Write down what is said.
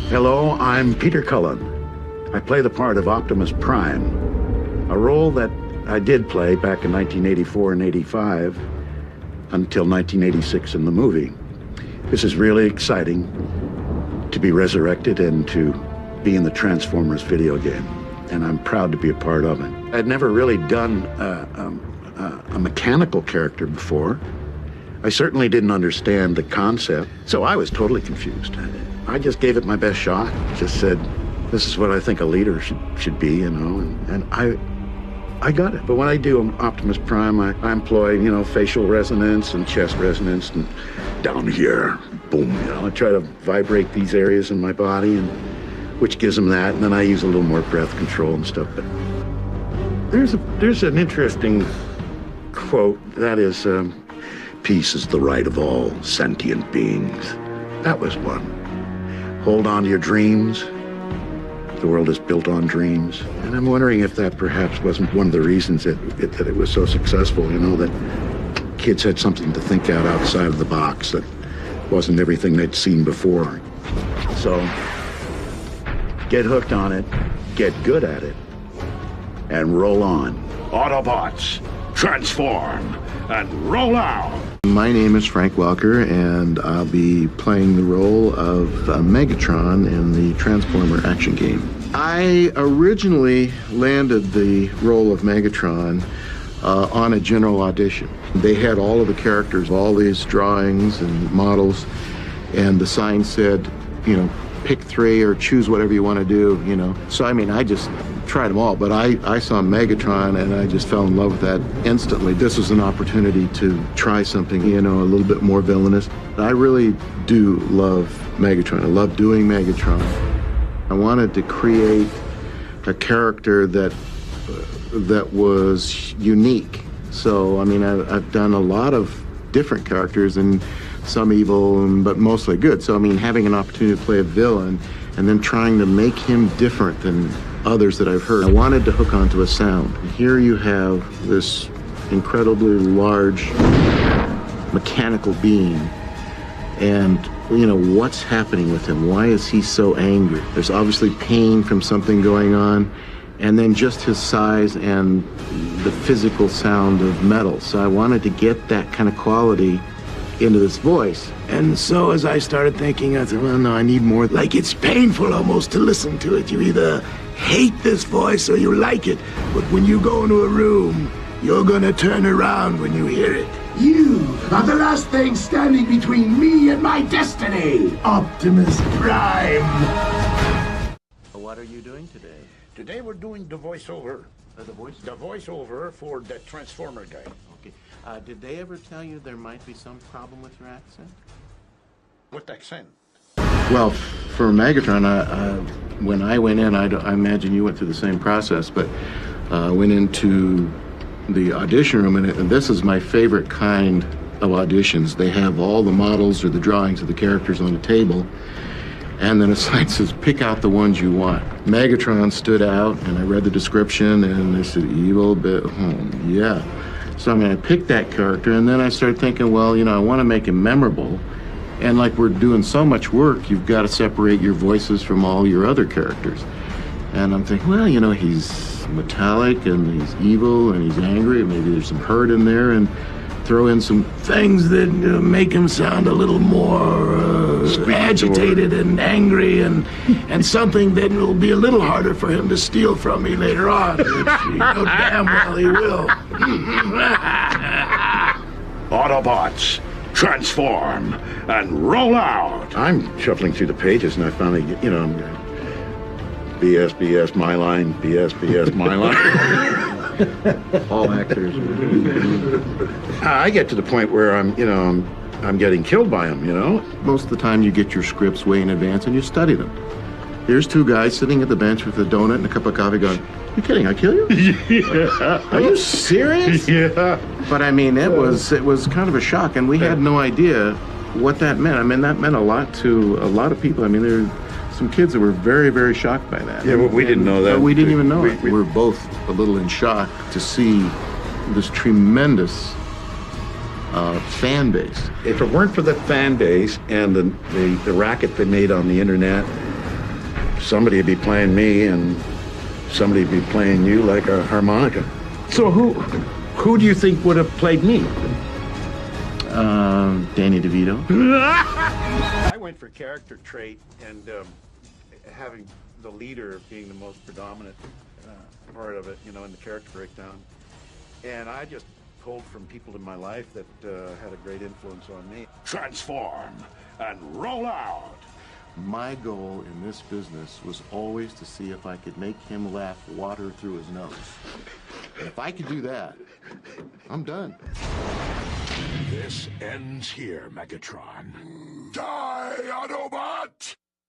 Hello, I'm Peter Cullen. I play the part of Optimus Prime, a role that I did play back in 1984 and 85 until 1986 in the movie. This is really exciting to be resurrected and to be in the Transformers video game, and I'm proud to be a part of it. I'd never really done a mechanical character before. I certainly didn't understand the concept, so I was totally confused. I just gave it my best shot, just said, this is what I think a leader should be, you know, and I got it. But when I do Optimus Prime, I employ, you know, facial resonance and chest resonance and down here, boom, you know, I try to vibrate these areas in my body, and which gives them that, and then I use a little more breath control and stuff. But there's an interesting quote that is, peace is the right of all sentient beings. That was one. Hold on to your dreams. The world is built on dreams. And I'm wondering if that perhaps wasn't one of the reasons that it was so successful, you know, that kids had something to think out outside of the box that wasn't everything they'd seen before. So get hooked on it, get good at it, and roll on. Autobots, transform and roll out. My name is Frank Welker, and I'll be playing the role of Megatron in the Transformer action game. I originally landed the role of Megatron on a general audition. They had all of the characters, all these drawings and models, and the sign said, you know, pick 3 or choose whatever you want to do, you know. So, I mean, I just tried them all, but I saw Megatron and I just fell in love with that instantly. This was an opportunity to try something, you know, a little bit more villainous. I really do love Megatron. I love doing Megatron. I wanted to create a character that was unique. So, I mean, I've done a lot of different characters, and some evil, but mostly good. So, I mean, having an opportunity to play a villain and then trying to make him different than others that I've heard. I wanted to hook onto a sound. Here you have this incredibly large mechanical being, and you know, what's happening with him? Why is he so angry? There's obviously pain from something going on, and then just his size and the physical sound of metal. So I wanted to get that kind of quality into this voice. And so as I started thinking, I said, well, no, I need more. Like, it's painful almost to listen to it. You either hate this voice or you like it. But when you go into a room, you're gonna turn around when you hear it. You are the last thing standing between me and my destiny, Optimus Prime. What are you doing today? Today we're doing the voiceover. The voice? The voiceover for the Transformer guy. Okay. Did they ever tell you there might be some problem with your accent? What accent? Well, for Megatron, when I went in, I imagine you went through the same process, but I went into the audition room, and this is my favorite kind of auditions. They have all the models or the drawings of the characters on the table, and then a sign says, pick out the ones you want. Megatron stood out, and I read the description, and they said, evil, but, yeah. So, I mean, I picked that character, and then I started thinking, well, you know, I want to make him memorable. And like we're doing so much work, you've got to separate your voices from all your other characters. And I'm thinking, well, you know, he's metallic, and he's evil, and he's angry, maybe there's some hurt in there, and throw in some things that make him sound a little more agitated and angry, and something that will be a little harder for him to steal from me later on, which you know damn well he will. Autobots, transform and roll out. I'm shuffling through the pages, and I finally, you know, BS, BS, my line, BS, BS, my line. All actors. I get to the point where I'm getting killed by them, you know? Most of the time you get your scripts way in advance and you study them. Here's 2 guys sitting at the bench with a donut and a cup of coffee going, you kidding, I kill you? Yeah. Are you serious? Yeah. But I mean, it was kind of a shock, and we had no idea what that meant. I mean, that meant a lot to a lot of people. I mean, there were some kids that were very, very shocked by that. Yeah, well, we didn't know that. We didn't even know it. We were both a little in shock to see this tremendous fan base. If it weren't for the fan base and the racket they made on the internet, somebody would be playing me and somebody would be playing you like a harmonica. So who do you think would have played me? Danny DeVito. I went for character trait and having the leader being the most predominant part of it, you know, in the character breakdown. And I just pulled from people in my life that had a great influence on me. Transform and roll out. My goal in this business was always to see if I could make him laugh water through his nose. And if I could do that, I'm done. This ends here, Megatron. Die, Autobot!